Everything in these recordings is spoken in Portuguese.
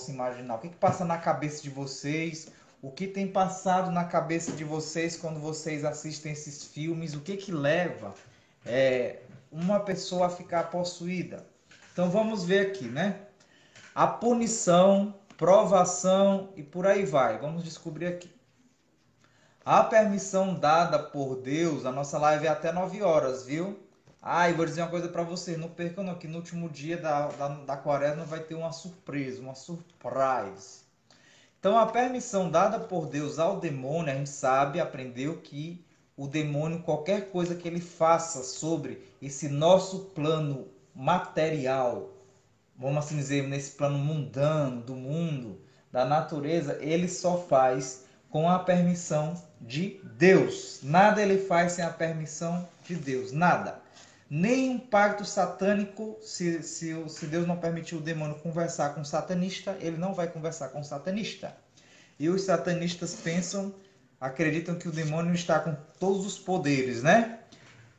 imaginar. O que passa na cabeça de vocês? O que tem passado na cabeça de vocês quando vocês assistem esses filmes? O que leva uma pessoa a ficar possuída? Então vamos ver aqui, né? A punição, provação e por aí vai. Vamos descobrir aqui. A permissão dada por Deus, a nossa live é até 9 horas, viu? E vou dizer uma coisa para vocês, não percam não, que no último dia da quaresma vai ter uma surpresa, uma surprise. Então, a permissão dada por Deus ao demônio, a gente sabe, aprendeu que o demônio, qualquer coisa que ele faça sobre esse nosso plano material, vamos assim dizer, nesse plano mundano, do mundo, da natureza, ele só faz com a permissão de Deus. Nada ele faz sem a permissão de Deus, nada. Nem um pacto satânico, se Deus não permitiu o demônio conversar com o satanista, ele não vai conversar com o satanista. E os satanistas acreditam que o demônio está com todos os poderes, né?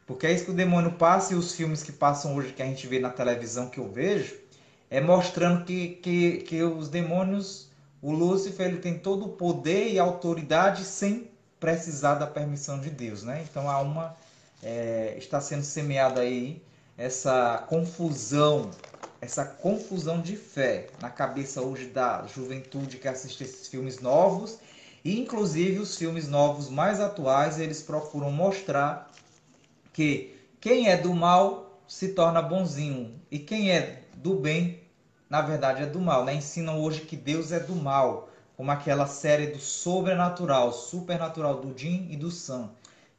Porque é isso que o demônio passa, e os filmes que passam hoje, que a gente vê na televisão, que eu vejo, é mostrando que os demônios, o Lúcifer, ele tem todo o poder e autoridade sem precisar da permissão de Deus, né? Então está sendo semeada aí essa confusão de fé na cabeça hoje da juventude que assiste esses filmes novos, e inclusive os filmes novos mais atuais, eles procuram mostrar que quem é do mal se torna bonzinho e quem é do bem, na verdade, é do mal, né? Ensinam hoje que Deus é do mal, como aquela série do Sobrenatural, Supernatural, do Jim e do Sam,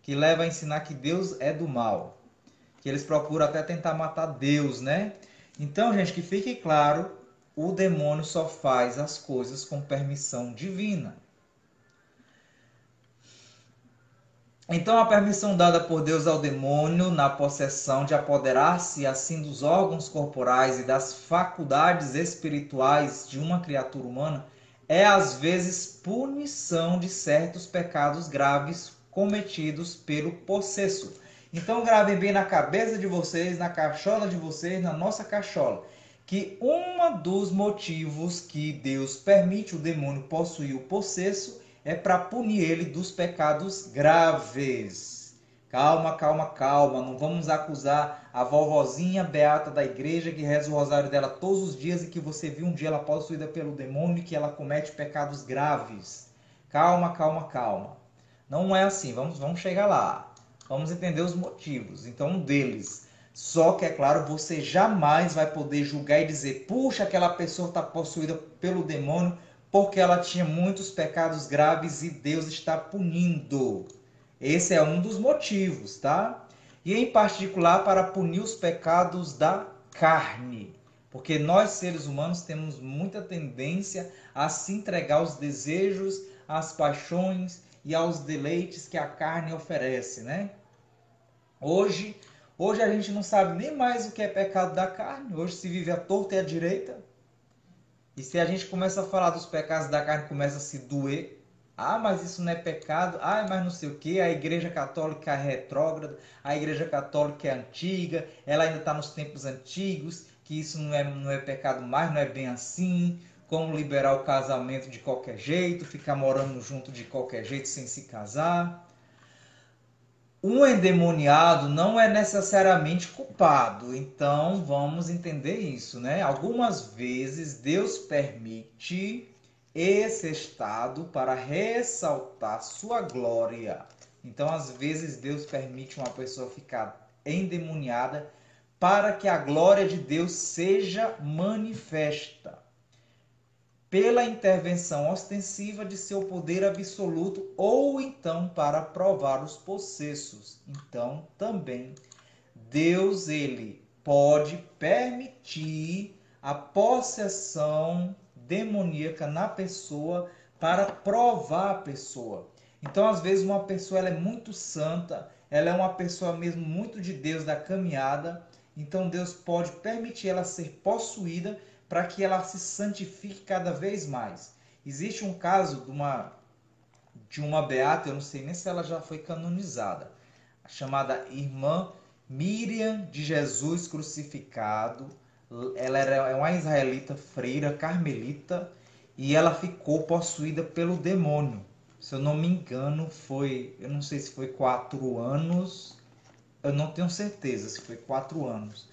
que leva a ensinar que Deus é do mal, que eles procuram até tentar matar Deus, né? Então, gente, que fique claro, o demônio só faz as coisas com permissão divina. Então, a permissão dada por Deus ao demônio na possessão de apoderar-se assim dos órgãos corporais e das faculdades espirituais de uma criatura humana é às vezes punição de certos pecados graves cometidos pelo possesso. Então, gravem bem na cabeça de vocês, na cachola de vocês, na nossa cachola, que um dos motivos que Deus permite o demônio possuir o possesso é para punir ele dos pecados graves. Calma, calma, calma. Não vamos acusar a vovozinha beata da igreja que reza o rosário dela todos os dias e que você viu um dia ela possuída pelo demônio e que ela comete pecados graves. Calma, calma, calma. Não é assim. Vamos chegar lá. Vamos entender os motivos. Então, um deles. Só que, é claro, você jamais vai poder julgar e dizer: puxa, aquela pessoa está possuída pelo demônio porque ela tinha muitos pecados graves e Deus está punindo. Esse é um dos motivos, tá? E em particular para punir os pecados da carne. Porque nós, seres humanos, temos muita tendência a se entregar aos desejos, às paixões e aos deleites que a carne oferece, né? Hoje a gente não sabe nem mais o que é pecado da carne. Hoje se vive à torta e à direita. E se a gente começa a falar dos pecados da carne, começa a se doer. Mas isso não é pecado. Mas não sei o que. A igreja católica é retrógrada. A igreja católica é antiga. Ela ainda está nos tempos antigos. Que isso não é pecado mais, não é bem assim. Como liberar o casamento de qualquer jeito. Ficar morando junto de qualquer jeito sem se casar. Um endemoniado não é necessariamente culpado, então vamos entender isso, né? Algumas vezes Deus permite esse estado para ressaltar sua glória. Então, às vezes Deus permite uma pessoa ficar endemoniada para que a glória de Deus seja manifesta pela intervenção ostensiva de seu poder absoluto ou então para provar os possessos. Então, também Deus ele pode permitir a possessão demoníaca na pessoa para provar a pessoa. Então, às vezes uma pessoa ela é muito santa, ela é uma pessoa mesmo muito de Deus da caminhada, então Deus pode permitir ela ser possuída para que ela se santifique cada vez mais. Existe um caso de uma beata, eu não sei nem se ela já foi canonizada, chamada Irmã Miriam de Jesus Crucificado, ela era uma israelita freira carmelita e ela ficou possuída pelo demônio. Se eu não me engano, eu não sei se foi 4 anos, eu não tenho certeza se foi 4 anos.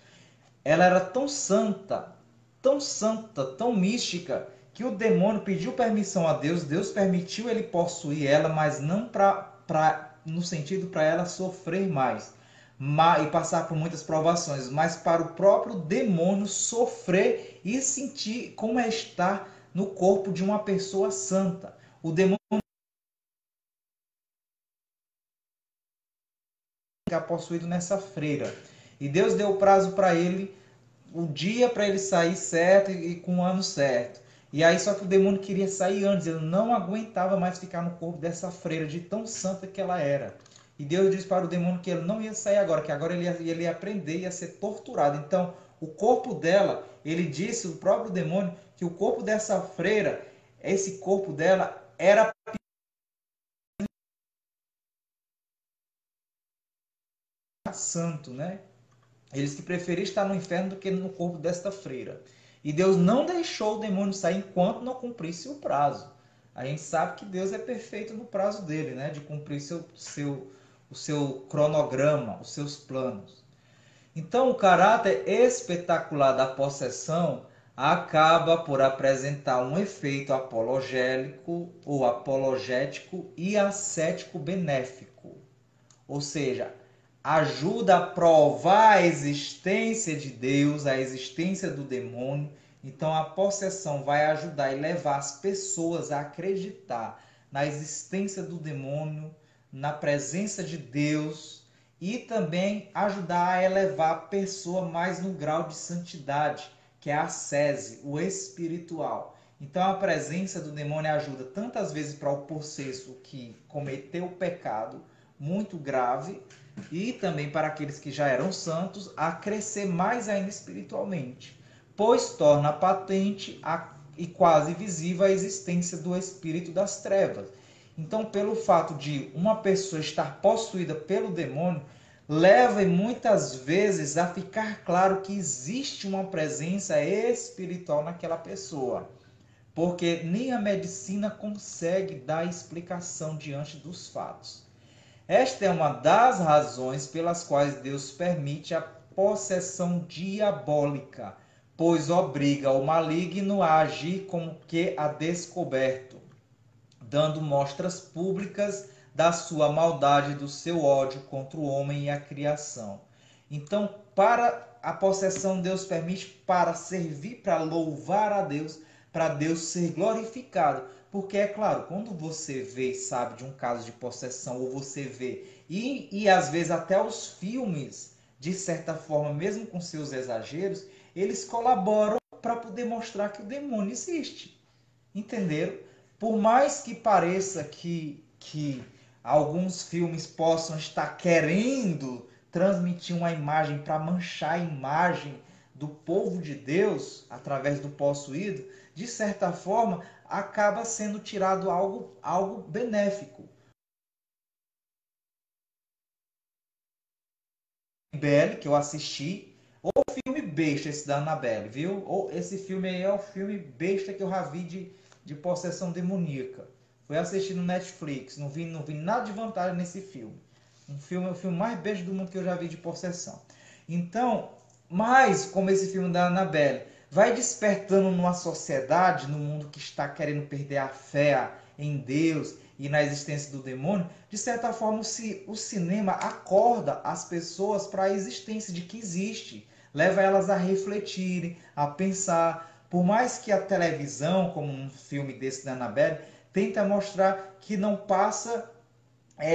Ela era tão santa, tão mística, que o demônio pediu permissão a Deus, Deus permitiu ele possuir ela, mas não no sentido para ela sofrer mais e passar por muitas provações, mas para o próprio demônio sofrer e sentir como é estar no corpo de uma pessoa santa. O demônio ficar possuído nessa freira. E Deus deu o prazo para ele, o dia para ele sair certo e com o ano certo. E aí só que o demônio queria sair antes, ele não aguentava mais ficar no corpo dessa freira, de tão santa que ela era. E Deus disse para o demônio que ele não ia sair agora, que agora ele ia aprender, ia ser torturado. Então, o corpo dela, ele disse, o próprio demônio, que o corpo dessa freira, esse corpo dela era santo, né? Eles que preferiam estar no inferno do que no corpo desta freira. E Deus não deixou o demônio sair enquanto não cumprisse o prazo. A gente sabe que Deus é perfeito no prazo dele, né? De cumprir o seu cronograma, os seus planos. Então, o caráter espetacular da possessão acaba por apresentar um efeito apologético ou apologético e ascético benéfico. Ou seja, ajuda a provar a existência de Deus, a existência do demônio. Então a possessão vai ajudar e levar as pessoas a acreditar na existência do demônio, na presença de Deus e também ajudar a elevar a pessoa mais no grau de santidade, que é a ascese, o espiritual. Então a presença do demônio ajuda tantas vezes para o possesso que cometeu o pecado muito grave e também para aqueles que já eram santos a crescer mais ainda espiritualmente, pois torna patente e quase visível a existência do espírito das trevas. Então, pelo fato de uma pessoa estar possuída pelo demônio, leva muitas vezes a ficar claro que existe uma presença espiritual naquela pessoa, porque nem a medicina consegue dar explicação diante dos fatos. Esta é uma das razões pelas quais Deus permite a possessão diabólica, pois obriga o maligno a agir como que a descoberto, dando mostras públicas da sua maldade e do seu ódio contra o homem e a criação. Então, para a possessão, Deus permite para servir, para louvar a Deus, para Deus ser glorificado. Porque, é claro, quando você vê e sabe de um caso de possessão, ou você vê, e às vezes até os filmes, de certa forma, mesmo com seus exageros, eles colaboram para poder mostrar que o demônio existe. Entenderam? Por mais que pareça que alguns filmes possam estar querendo transmitir uma imagem para manchar a imagem do povo de Deus através do possuído, de certa forma acaba sendo tirado algo benéfico. Annabelle, que eu assisti, ou filme besta esse da Annabelle, viu? Ou esse filme aí é o filme besta que eu já vi de possessão demoníaca. Fui assistir no Netflix, não vi nada de vantagem nesse filme. O filme mais besta do mundo que eu já vi de possessão. Então, mas como esse filme da Annabelle vai despertando numa sociedade, no mundo que está querendo perder a fé em Deus e na existência do demônio, de certa forma o cinema acorda as pessoas para a existência de que existe, leva elas a refletirem, a pensar. Por mais que a televisão, como um filme desse da Annabelle, tenta mostrar que não passa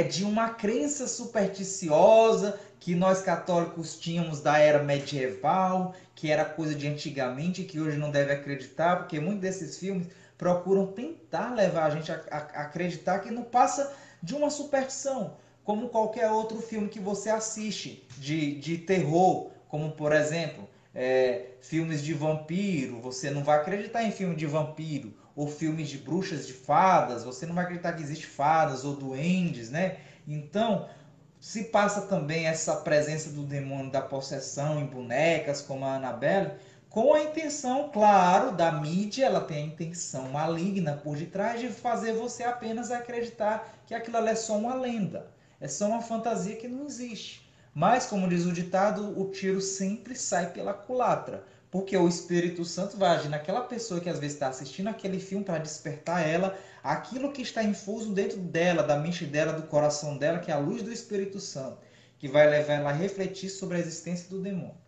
de uma crença supersticiosa que nós católicos tínhamos da era medieval, que era coisa de antigamente, que hoje não deve acreditar, porque muitos desses filmes procuram tentar levar a gente a acreditar que não passa de uma superstição, como qualquer outro filme que você assiste de terror, como por exemplo, filmes de vampiro, você não vai acreditar em filme de vampiro, ou filmes de bruxas, de fadas, você não vai acreditar que existe fadas ou duendes, né? Então, se passa também essa presença do demônio da possessão em bonecas, como a Annabelle, com a intenção, claro, da mídia, ela tem a intenção maligna por detrás de fazer você apenas acreditar que aquilo ali é só uma lenda, é só uma fantasia que não existe. Mas, como diz o ditado, o tiro sempre sai pela culatra, porque o Espírito Santo vai agir naquela pessoa que às vezes está assistindo aquele filme para despertar ela, aquilo que está infuso dentro dela, da mente dela, do coração dela, que é a luz do Espírito Santo, que vai levar ela a refletir sobre a existência do demônio.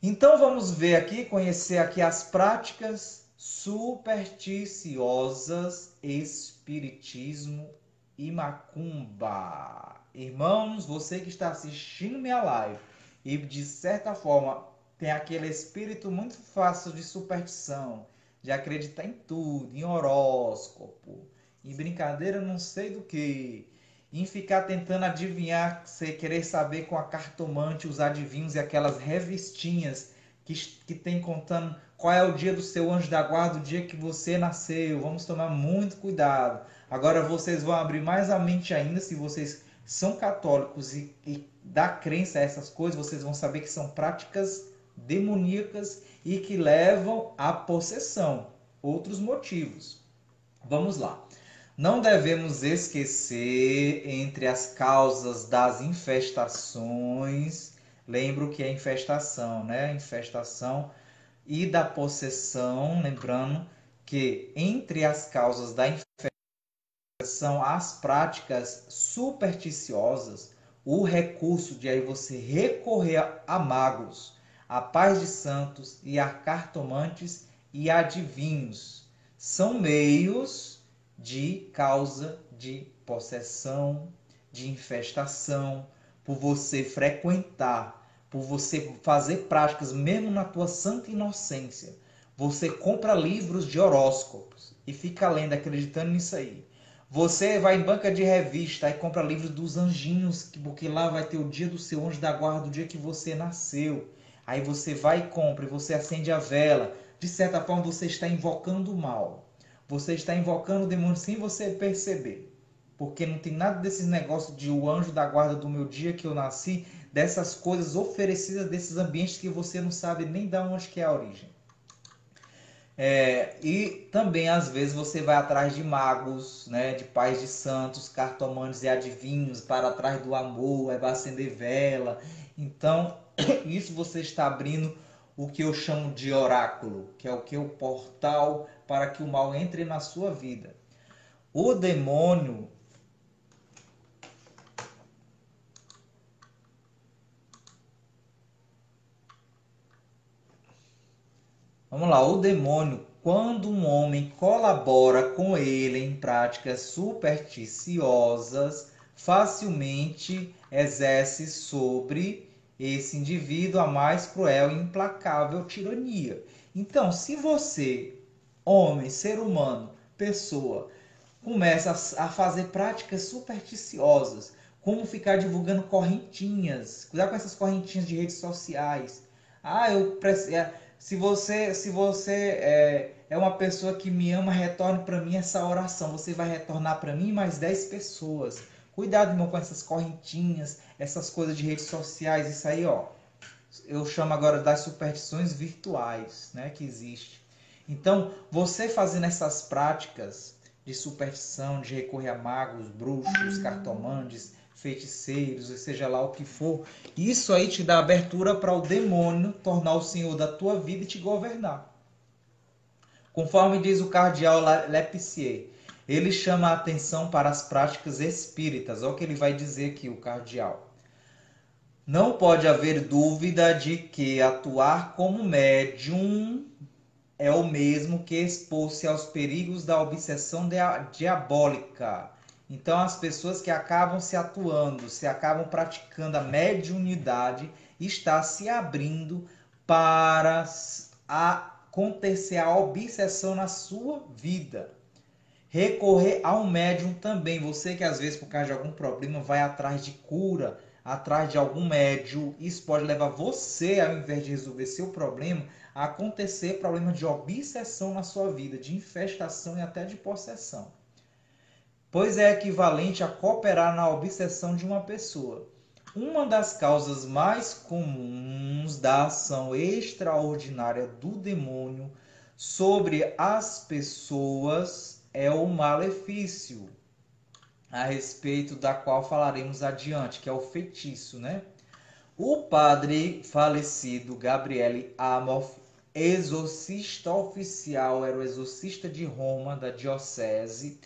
Então vamos ver aqui, conhecer aqui as práticas supersticiosas, espiritismo e macumba. Irmãos, você que está assistindo minha live e de certa forma tem aquele espírito muito fácil de superstição, de acreditar em tudo, em horóscopo, em brincadeira não sei do que, em ficar tentando adivinhar, você querer saber com a cartomante, os adivinhos e aquelas revistinhas que tem contando qual é o dia do seu anjo da guarda, o dia que você nasceu. Vamos tomar muito cuidado. Agora vocês vão abrir mais a mente ainda, se vocês são católicos e dá crença a essas coisas, vocês vão saber que são práticas demoníacas e que levam à possessão. Outros motivos. Vamos lá. Não devemos esquecer entre as causas das infestações, lembro que é infestação, né? Infestação e da possessão, lembrando que entre as causas da infestação, as práticas supersticiosas, o recurso de aí você recorrer a magos, a pais de santos e a cartomantes e adivinhos, são meios de causa de possessão, de infestação, por você frequentar, por você fazer práticas mesmo na tua santa inocência. Você compra livros de horóscopos e fica lendo, acreditando nisso aí. Você vai em banca de revista e compra livros dos anjinhos, porque lá vai ter o dia do seu anjo da guarda, o dia que você nasceu. Aí você vai e compra, e você acende a vela. De certa forma, você está invocando o mal. Você está invocando o demônio sem você perceber. Porque não tem nada desses negócios de o anjo da guarda do meu dia que eu nasci, dessas coisas oferecidas desses ambientes que você não sabe nem de onde que é a origem. E também às vezes você vai atrás de magos, né, de pais de santos, cartomantes e adivinhos para atrás do amor, vai acender vela. Então, isso você está abrindo o que eu chamo de oráculo, que é o que? O portal para que o mal entre na sua vida. O demônio, vamos lá, o demônio, quando um homem colabora com ele em práticas supersticiosas, facilmente exerce sobre esse indivíduo a mais cruel e implacável tirania. Então, se você, homem, ser humano, pessoa, começa a fazer práticas supersticiosas, como ficar divulgando correntinhas, cuidar com essas correntinhas de redes sociais. Se você é uma pessoa que me ama, retorne para mim essa oração. Você vai retornar para mim mais 10 pessoas. Cuidado, irmão, com essas correntinhas, essas coisas de redes sociais, isso aí, ó. Eu chamo agora das superstições virtuais, né, que existe. Então, você fazendo essas práticas de superstição, de recorrer a magos, bruxos, cartomantes, feiticeiros, ou seja lá o que for, isso aí te dá abertura para o demônio tornar o senhor da tua vida e te governar. Conforme diz o cardeal Lepsier, ele chama a atenção para as práticas espíritas. Olha o que ele vai dizer aqui, o cardeal. Não pode haver dúvida de que atuar como médium é o mesmo que expor-se aos perigos da obsessão diabólica. Então, as pessoas que acabam se atuando, se acabam praticando a mediunidade, está se abrindo para acontecer a obsessão na sua vida. Recorrer a um médium também. Você que às vezes, por causa de algum problema, vai atrás de cura, atrás de algum médium, isso pode levar você, ao invés de resolver seu problema, a acontecer problema de obsessão na sua vida, de infestação e até de possessão. Pois é equivalente a cooperar na obsessão de uma pessoa. Uma das causas mais comuns da ação extraordinária do demônio sobre as pessoas é o malefício, a respeito da qual falaremos adiante, que é o feitiço, né? O padre falecido Gabriele Amorth, exorcista oficial, era o exorcista de Roma, da diocese,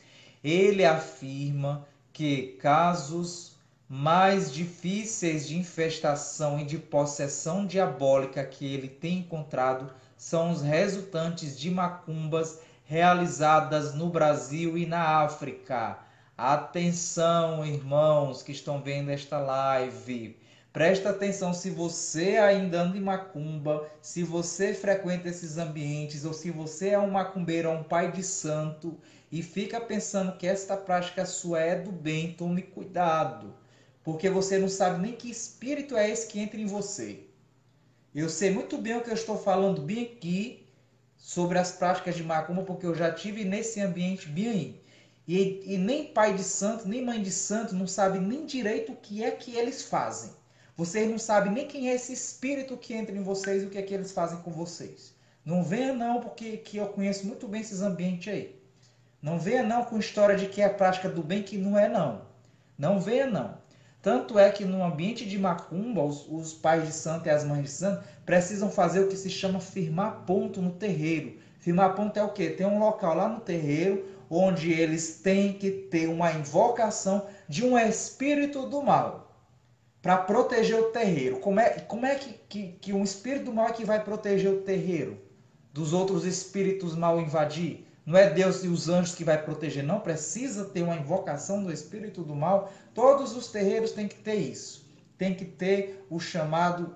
ele afirma que casos mais difíceis de infestação e de possessão diabólica que ele tem encontrado são os resultantes de macumbas realizadas no Brasil e na África. Atenção, irmãos que estão vendo esta live. Presta atenção, se você ainda anda em macumba, se você frequenta esses ambientes, ou se você é um macumbeiro ou um pai de santo e fica pensando que esta prática sua é do bem, tome cuidado, porque você não sabe nem que espírito é esse que entra em você. Eu sei muito bem o que eu estou falando bem aqui sobre as práticas de macumba, porque eu já tive nesse ambiente bem aí. E nem pai de santo, nem mãe de santo não sabe nem direito o que é que eles fazem. Vocês não sabem nem quem é esse espírito que entra em vocês e o que é que eles fazem com vocês. Não venha não, porque que eu conheço muito bem esses ambientes aí. Não venha não com história de que é a prática do bem, que não é não. Não venha não. Tanto é que no ambiente de macumba, os pais de santo e as mães de santo precisam fazer o que se chama firmar ponto no terreiro. Firmar ponto é o quê? Tem um local lá no terreiro onde eles têm que ter uma invocação de um espírito do mal para proteger o terreiro. Como é que um espírito do mal é que vai proteger o terreiro dos outros espíritos mal invadir? Não é Deus e os anjos que vai proteger, não. Precisa ter uma invocação do espírito do mal. Todos os terreiros têm que ter isso. Tem que ter o chamado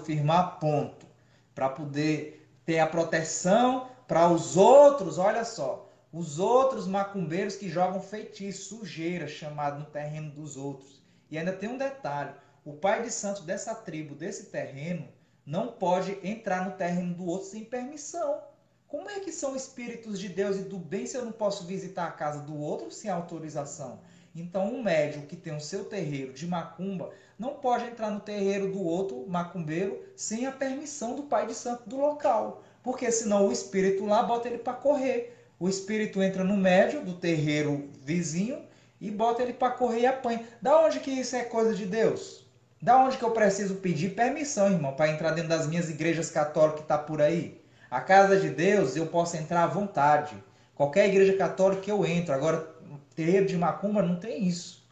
firmar ponto, para poder ter a proteção para os outros, olha só, os outros macumbeiros que jogam feitiço, sujeira, chamado no terreno dos outros. E ainda tem um detalhe, o pai de santo dessa tribo, desse terreno, não pode entrar no terreno do outro sem permissão. Como é que são espíritos de Deus e do bem se eu não posso visitar a casa do outro sem autorização? Então, um médium que tem o seu terreiro de macumba não pode entrar no terreiro do outro macumbeiro sem a permissão do pai de santo do local, porque senão o espírito lá bota ele para correr. O espírito entra no médium do terreiro vizinho e bota ele para correr e apanha. Da onde que isso é coisa de Deus? Da onde que eu preciso pedir permissão, irmão, para entrar dentro das minhas igrejas católicas que está por aí? A casa de Deus eu posso entrar à vontade. Qualquer igreja católica eu entro. Agora, terreiro de macumba não tem isso.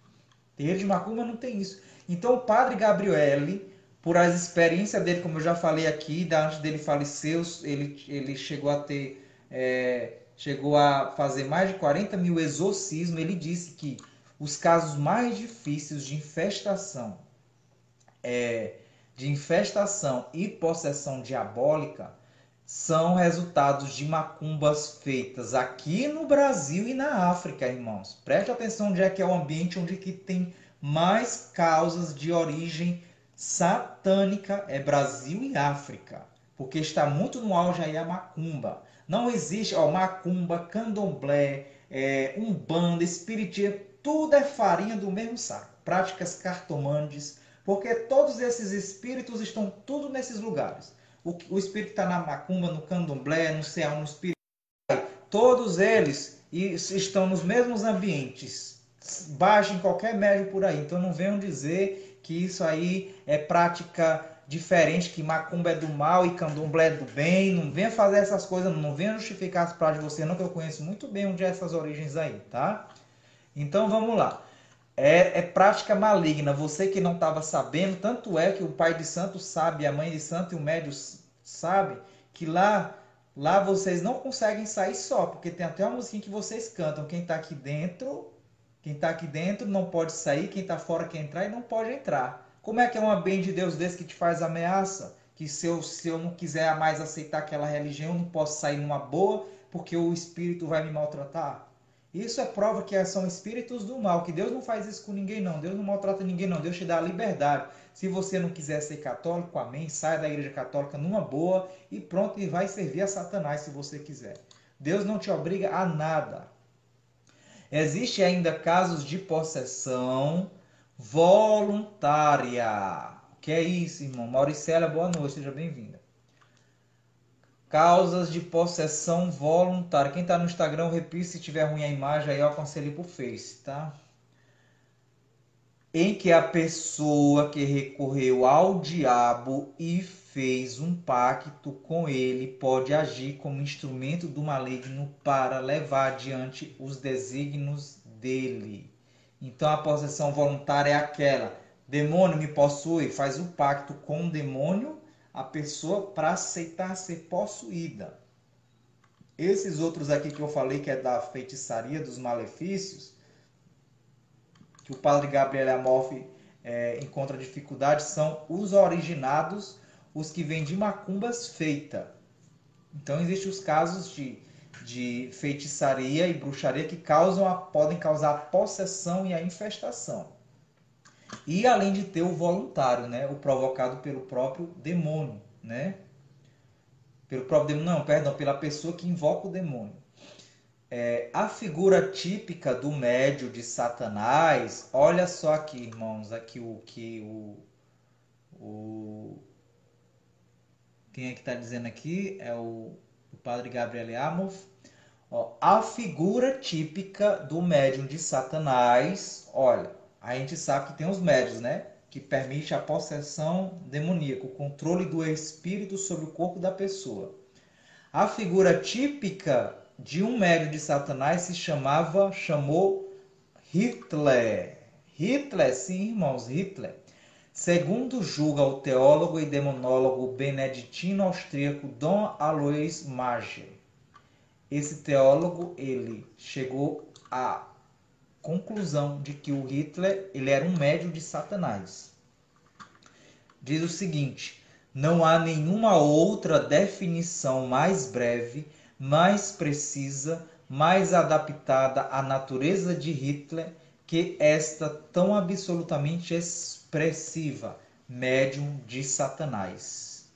Terreiro de macumba não tem isso. Então o padre Gabriele, por as experiências dele, como eu já falei aqui, antes dele falecer, ele chegou a ter... chegou a fazer mais de 40 mil exorcismos. Ele disse que os casos mais difíceis de infestação e possessão diabólica são resultados de macumbas feitas aqui no Brasil e na África, irmãos. Preste atenção onde é que é o ambiente onde que tem mais causas de origem satânica, é Brasil e África, porque está muito no auge aí a macumba. Não existe, macumba, candomblé, umbanda, espiritismo, tudo é farinha do mesmo saco. Práticas cartomantes, porque todos esses espíritos estão tudo nesses lugares. O espírito está na macumba, no candomblé, no céu, no espírito. Todos eles estão nos mesmos ambientes. Baixem qualquer médium por aí. Então não venham dizer que isso aí é prática diferente, que macumba é do mal e candomblé é do bem. Não venha fazer essas coisas, não venha justificar as práticas de você, não, que eu conheço muito bem onde é essas origens aí, tá? Então vamos lá. É prática maligna, você que não estava sabendo, tanto é que o pai de santo sabe, a mãe de santo e o médium sabe, que lá vocês não conseguem sair só, porque tem até uma musiquinha que vocês cantam, quem está aqui dentro não pode sair, quem está fora quer entrar e não pode entrar. Como é que é um bem de Deus desse que te faz ameaça? Que se eu não quiser mais aceitar aquela religião, eu não posso sair numa boa, porque o espírito vai me maltratar? Isso é prova que são espíritos do mal, que Deus não faz isso com ninguém não, Deus não maltrata ninguém não, Deus te dá a liberdade. Se você não quiser ser católico, amém, saia da igreja católica numa boa e pronto, e vai servir a Satanás se você quiser. Deus não te obriga a nada. Existem ainda casos de possessão voluntária. O que é isso, irmão? Mauricélia, boa noite, seja bem-vinda. Causas de possessão voluntária. Quem está no Instagram, eu repito, se tiver ruim a imagem, aí eu aconselho pro Face, tá? Em que a pessoa que recorreu ao diabo e fez um pacto com ele pode agir como instrumento do maligno para levar adiante os desígnios dele. Então a possessão voluntária é aquela: demônio me possui, faz o pacto com o demônio, a pessoa para aceitar ser possuída. Esses outros aqui que eu falei, que é da feitiçaria, dos malefícios, que o padre Gabriel Amorfi encontra dificuldade, são os originados, os que vêm de macumbas feita. Então existem os casos de feitiçaria e bruxaria que podem causar a possessão e a infestação. E além de ter o voluntário, né, o provocado pelo próprio demônio, né? Pelo próprio demônio, não, perdão, pela pessoa que invoca o demônio. A figura típica do médio de Satanás, olha só aqui, irmãos, aqui quem é que está dizendo aqui? É o padre Gabriel Amorf. Ó, a figura típica do médium de Satanás, olha, a gente sabe que tem os médios, né? Que permite a possessão demoníaca, o controle do espírito sobre o corpo da pessoa. A figura típica de um médium de Satanás chamou Hitler. Hitler, sim, irmãos, Hitler. Segundo julga o teólogo e demonólogo beneditino austríaco Dom Alois Mager. Esse teólogo, ele chegou à conclusão de que o Hitler ele era um médium de Satanás. Diz o seguinte: não há nenhuma outra definição mais breve, mais precisa, mais adaptada à natureza de Hitler que esta tão absolutamente expressiva, médium de Satanás.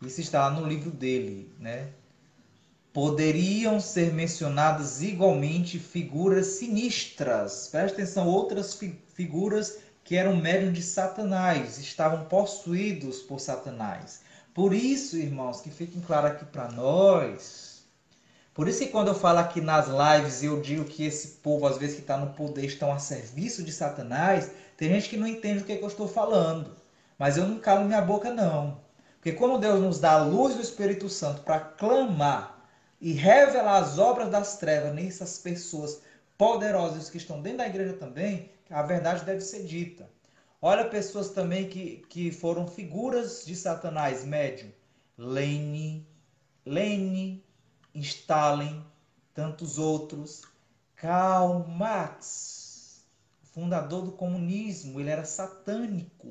Isso está lá no livro dele, né? Poderiam ser mencionadas igualmente figuras sinistras. Presta atenção, outras figuras que eram médium de Satanás, estavam possuídos por Satanás. Por isso, irmãos, que fiquem claro aqui para nós. Por isso que quando eu falo aqui nas lives eu digo que esse povo, às vezes que está no poder, estão a serviço de Satanás, tem gente que não entende o que eu estou falando. Mas eu não calo minha boca, não. Porque quando Deus nos dá a luz do Espírito Santo para clamar e revelar as obras das trevas nessas pessoas poderosas que estão dentro da igreja também, a verdade deve ser dita. Olha pessoas também que foram figuras de Satanás, médium. Lenin, Stalin, tantos outros. Karl Marx, fundador do comunismo, ele era satânico.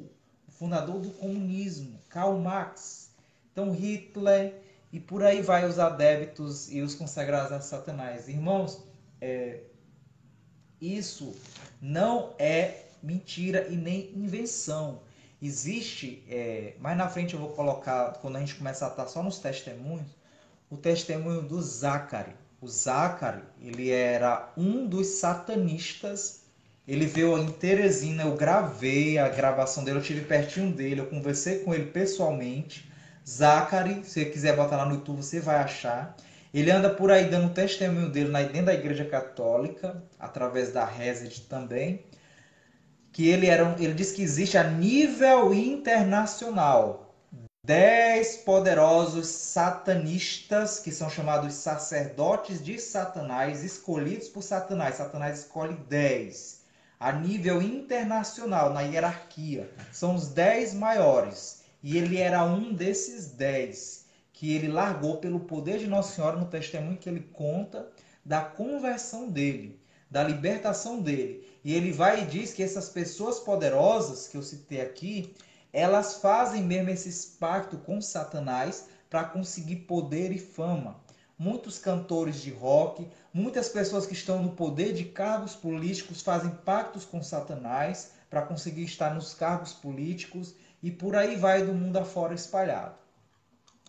O fundador do comunismo, Karl Marx. Então Hitler, e por aí vai os adébitos e os consagrados a Satanás. Irmãos, isso não é mentira e nem invenção. Existe, mais na frente eu vou colocar, quando a gente começar a estar só nos testemunhos, o testemunho do Zacari. O Zacari, ele era um dos satanistas. Ele veio em Teresina, eu gravei a gravação dele, eu estive pertinho dele, eu conversei com ele pessoalmente. Zacari, se você quiser botar lá no YouTube, você vai achar. Ele anda por aí dando testemunho dele dentro da Igreja Católica, através da Reset também. Que ele diz que existe a nível internacional 10 poderosos satanistas, que são chamados sacerdotes de Satanás, escolhidos por Satanás. Satanás escolhe 10. A nível internacional, na hierarquia, são os 10 maiores. E ele era um desses 10, que ele largou pelo poder de Nossa Senhora no testemunho que ele conta da conversão dele, da libertação dele. E ele vai e diz que essas pessoas poderosas que eu citei aqui, elas fazem mesmo esses pactos com Satanás para conseguir poder e fama. Muitos cantores de rock, muitas pessoas que estão no poder de cargos políticos fazem pactos com Satanás para conseguir estar nos cargos políticos e por aí vai do mundo afora espalhado.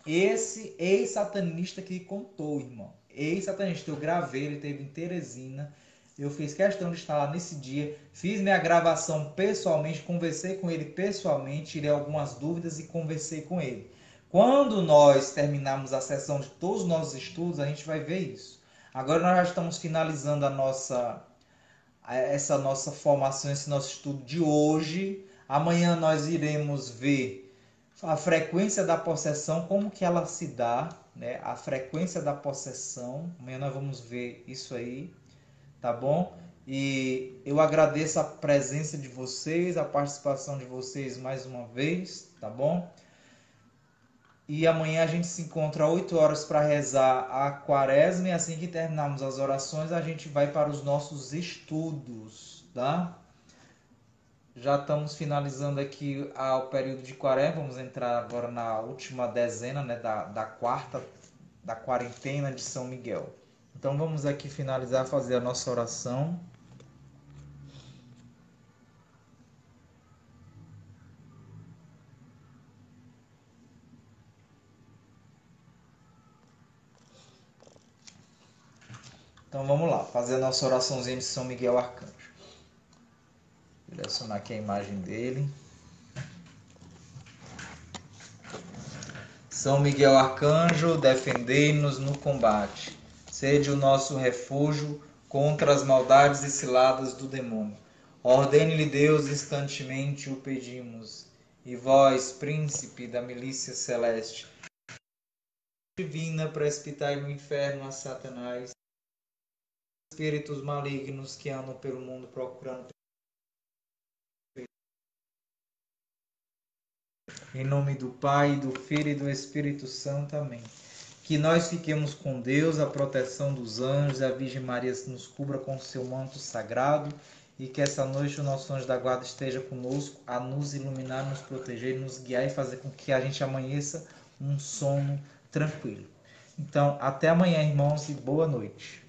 Esse ex-satanista que contou, irmão. Ex-satanista, eu gravei, ele teve em Teresina. Eu fiz questão de estar lá nesse dia, fiz minha gravação pessoalmente, conversei com ele pessoalmente, tirei algumas dúvidas e conversei com ele. Quando nós terminarmos a sessão de todos os nossos estudos, a gente vai ver isso. Agora nós já estamos finalizando essa nossa formação, esse nosso estudo de hoje. Amanhã nós iremos ver a frequência da possessão, como que ela se dá, né? A frequência da possessão. Amanhã nós vamos ver isso aí, tá bom? E eu agradeço a presença de vocês, a participação de vocês mais uma vez, tá bom? E amanhã a gente se encontra às 8 horas para rezar a quaresma, e assim que terminarmos as orações, a gente vai para os nossos estudos, tá? Já estamos finalizando aqui o período de quaresma, vamos entrar agora na última dezena, né, da quarta da quarentena de São Miguel. Então vamos aqui finalizar, fazer a nossa oração. Então vamos lá, fazer a nossa oraçãozinha de São Miguel Arcanjo. Direcionar aqui a imagem dele. São Miguel Arcanjo, defendei-nos no combate. Sede o nosso refúgio contra as maldades e ciladas do demônio. Ordene-lhe Deus, instantemente o pedimos. E vós, príncipe da milícia celeste, divina, precipitai no inferno a Satanás, espíritos malignos que andam pelo mundo procurando. Em nome do Pai, do Filho e do Espírito Santo. Amém. Que nós fiquemos com Deus, a proteção dos anjos, a Virgem Maria nos cubra com seu manto sagrado, e que essa noite o nosso anjo da guarda esteja conosco a nos iluminar, nos proteger, nos guiar e fazer com que a gente amanheça um sono tranquilo. Então, até amanhã, irmãos, e boa noite.